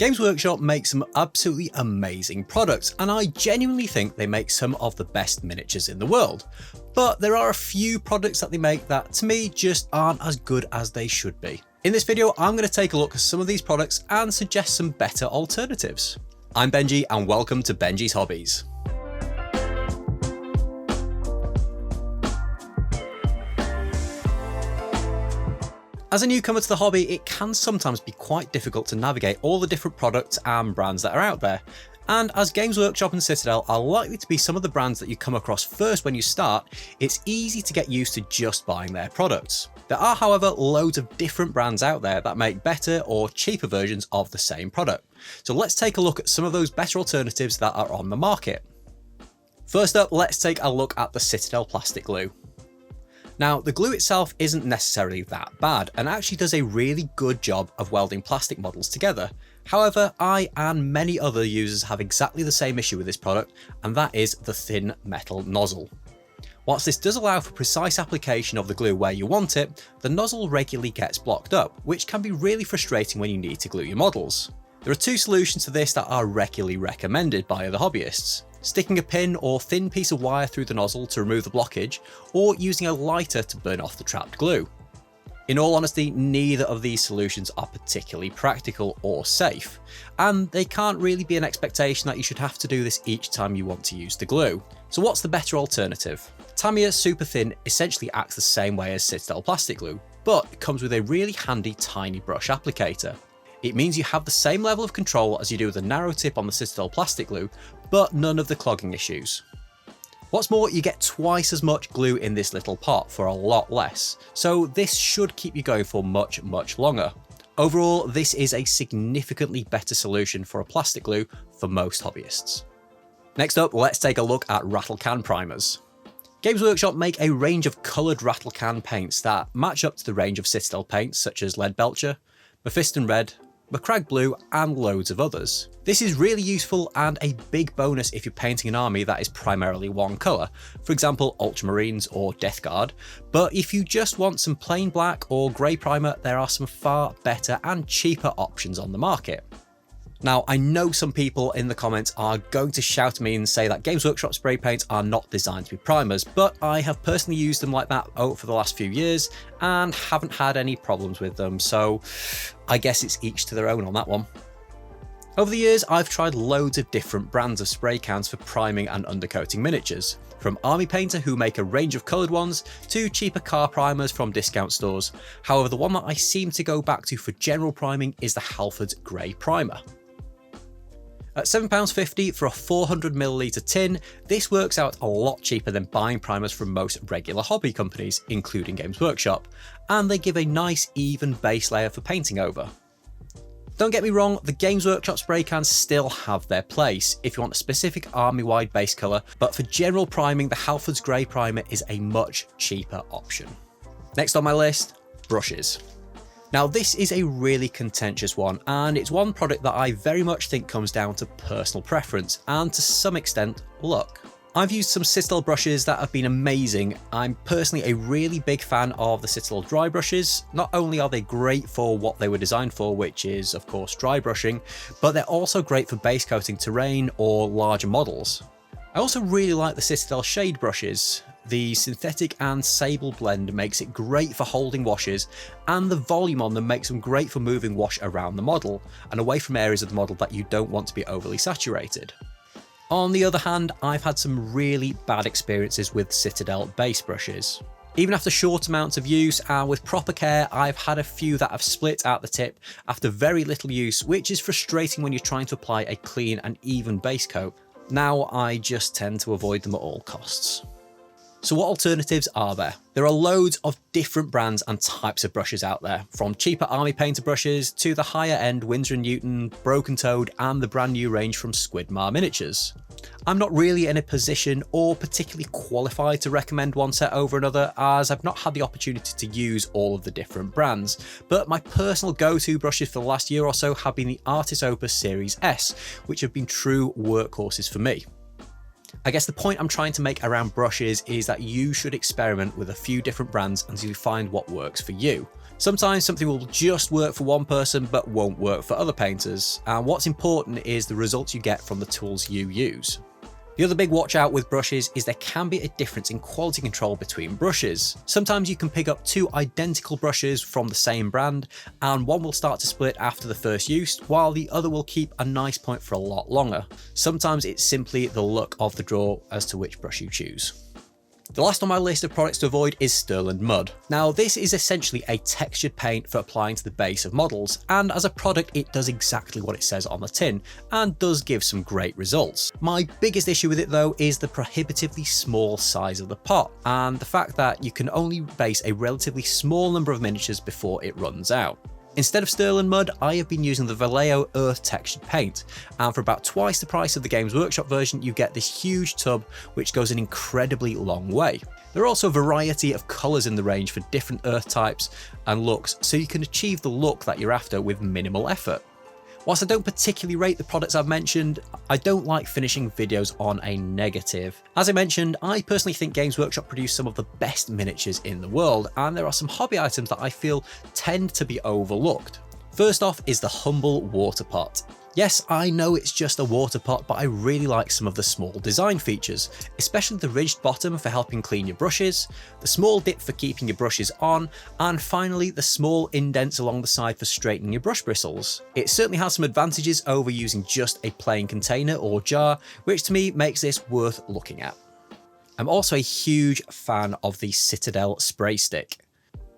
Games Workshop makes some absolutely amazing products, and I genuinely think they make some of the best miniatures in the world. But there are a few products that they make that, to me, just aren't as good as they should be. In this video, I'm going to take a look at some of these products and suggest some better alternatives. I'm Benji, and welcome to Benji's Hobbies. As a newcomer to the hobby, it can sometimes be quite difficult to navigate all the different products and brands that are out there. And as Games Workshop and Citadel are likely to be some of the brands that you come across first when you start, it's easy to get used to just buying their products. There are, however, loads of different brands out there that make better or cheaper versions of the same product. So let's take a look at some of those better alternatives that are on the market. First up, let's take a look at the Citadel plastic glue. Now, the glue itself isn't necessarily that bad and actually does a really good job of welding plastic models together. However, I and many other users have exactly the same issue with this product, and that is the thin metal nozzle. Whilst this does allow for precise application of the glue where you want it, the nozzle regularly gets blocked up, which can be really frustrating when you need to glue your models. There are two solutions to this that are regularly recommended by other hobbyists: sticking a pin or thin piece of wire through the nozzle to remove the blockage, or using a lighter to burn off the trapped glue. In all honesty, neither of these solutions are particularly practical or safe, and they can't really be an expectation that you should have to do this each time you want to use the glue. So what's the better alternative? Tamiya Super Thin essentially acts the same way as Citadel plastic glue, but it comes with a really handy tiny brush applicator. It means you have the same level of control as you do with the narrow tip on the Citadel plastic glue, but none of the clogging issues. What's more, you get twice as much glue in this little pot for a lot less, so this should keep you going for much longer. Overall, this is a significantly better solution for a plastic glue for most hobbyists. Next up, let's take a look at rattle can primers. Games Workshop make a range of coloured rattle can paints that match up to the range of Sistel paints such as Lead Belcher, Mephiston Red, Macragge Blue, and loads of others. This is really useful and a big bonus if you're painting an army that is primarily one colour, for example Ultramarines or Death Guard, but if you just want some plain black or grey primer, there are some far better and cheaper options on the market. Now, I know some people in the comments are going to shout at me and say that Games Workshop spray paints are not designed to be primers, but I have personally used them like that for the last few years and haven't had any problems with them, so I guess it's each to their own on that one. Over the years, I've tried loads of different brands of spray cans for priming and undercoating miniatures, from Army Painter, who make a range of coloured ones, to cheaper car primers from discount stores. However, the one that I seem to go back to for general priming is the Halford's Grey Primer. At £7.50 for a 400ml tin, this works out a lot cheaper than buying primers from most regular hobby companies, including Games Workshop, and they give a nice even base layer for painting over. Don't get me wrong, the Games Workshop spray cans still have their place if you want a specific army-wide base colour, but for general priming, the Halford's Grey Primer is a much cheaper option. Next on my list, brushes. Now, this is a really contentious one, and it's one product that I very much think comes down to personal preference and to some extent luck. I've used some Citadel brushes that have been amazing. I'm personally a really big fan of the Citadel dry brushes. Not only are they great for what they were designed for, which is of course dry brushing, but they're also great for base coating terrain or larger models. I also really like the Citadel shade brushes. The synthetic and sable blend makes it great for holding washes, and the volume on them makes them great for moving wash around the model and away from areas of the model that you don't want to be overly saturated. On the other hand, I've had some really bad experiences with Citadel base brushes. Even after short amounts of use and with proper care, I've had a few that have split at the tip after very little use, which is frustrating when you're trying to apply a clean and even base coat. Now I just tend to avoid them at all costs. So what alternatives are there? There are loads of different brands and types of brushes out there, from cheaper Army Painter brushes to the higher end Winsor & Newton, Broken Toad, and the brand new range from Squidmar Miniatures. I'm not really in a position or particularly qualified to recommend one set over another, as I've not had the opportunity to use all of the different brands, but my personal go-to brushes for the last year or so have been the Artis Opus Series S, which have been true workhorses for me. I guess the point I'm trying to make around brushes is that you should experiment with a few different brands until you find what works for you. Sometimes something will just work for one person but won't work for other painters, and what's important is the results you get from the tools you use. The other big watch out with brushes is there can be a difference in quality control between brushes. Sometimes you can pick up two identical brushes from the same brand and one will start to split after the first use while the other will keep a nice point for a lot longer. Sometimes it's simply the look of the drawer as to which brush you choose. The last on my list of products to avoid is Stirland Mud. Now this is essentially a textured paint for applying to the base of models, and as a product it does exactly what it says on the tin and does give some great results. My biggest issue with it though is the prohibitively small size of the pot and the fact that you can only base a relatively small number of miniatures before it runs out. Instead of Stirland Mud, I have been using the Vallejo Earth textured paint, and for about twice the price of the Games Workshop version you get this huge tub which goes an incredibly long way. There are also a variety of colours in the range for different earth types and looks, so you can achieve the look that you're after with minimal effort. Whilst I don't particularly rate the products I've mentioned, I don't like finishing videos on a negative. As I mentioned, I personally think Games Workshop produce some of the best miniatures in the world, and there are some hobby items that I feel tend to be overlooked. First off is the humble water pot. Yes, I know it's just a water pot, but I really like some of the small design features, especially the ridged bottom for helping clean your brushes, the small dip for keeping your brushes on, and finally the small indents along the side for straightening your brush bristles. It certainly has some advantages over using just a plain container or jar, which to me makes this worth looking at. I'm also a huge fan of the Citadel spray stick.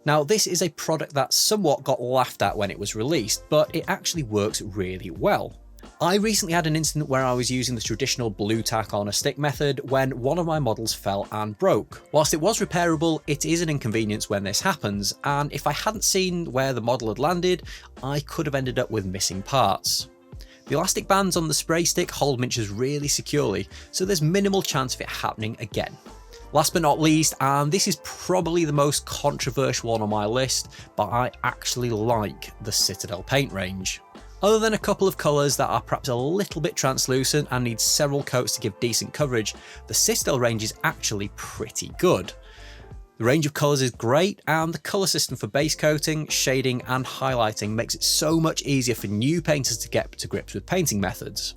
Now this is a product that somewhat got laughed at when it was released, but it actually works really well. I recently had an incident where I was using the traditional blue tack on a stick method when one of my models fell and broke. Whilst it was repairable, it is an inconvenience when this happens, and if I hadn't seen where the model had landed, I could have ended up with missing parts. The elastic bands on the spray stick hold miniatures really securely, so there's minimal chance of it happening again. Last but not least, and this is probably the most controversial one on my list, but I actually like the Citadel paint range. Other than a couple of colours that are perhaps a little bit translucent and need several coats to give decent coverage, the Sistel range is actually pretty good. The range of colours is great, and the colour system for base coating, shading and highlighting makes it so much easier for new painters to get to grips with painting methods.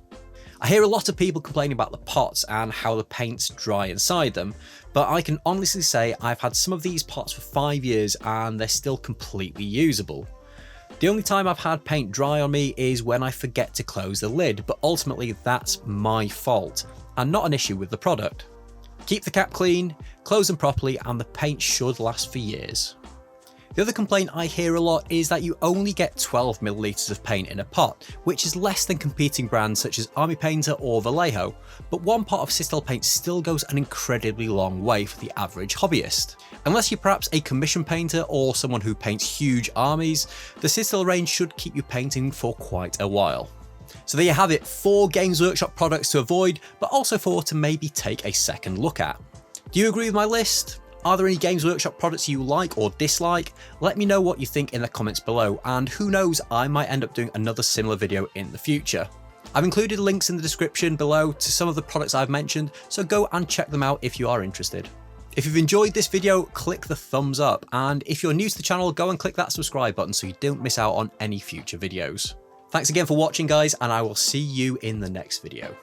I hear a lot of people complaining about the pots and how the paint's dry inside them, but I can honestly say I've had some of these pots for 5 years and they're still completely usable. The only time I've had paint dry on me is when I forget to close the lid, but ultimately that's my fault and not an issue with the product. Keep the cap clean, close them properly, and the paint should last for years. The other complaint I hear a lot is that you only get 12 millilitres of paint in a pot, which is less than competing brands such as Army Painter or Vallejo, but one pot of Sistel Paint still goes an incredibly long way for the average hobbyist. Unless you're perhaps a commission painter or someone who paints huge armies, the Sistel range should keep you painting for quite a while. So there you have it, 4 Games Workshop products to avoid, but also 4 to maybe take a second look at. Do you agree with my list? Are there any Games Workshop products you like or dislike? Let me know what you think in the comments below, and who knows, I might end up doing another similar video in the future. I've included links in the description below to some of the products I've mentioned, so go and check them out if you are interested. If you've enjoyed this video, click the thumbs up, and if you're new to the channel, go and click that subscribe button so you don't miss out on any future videos. Thanks again for watching guys, and I will see you in the next video.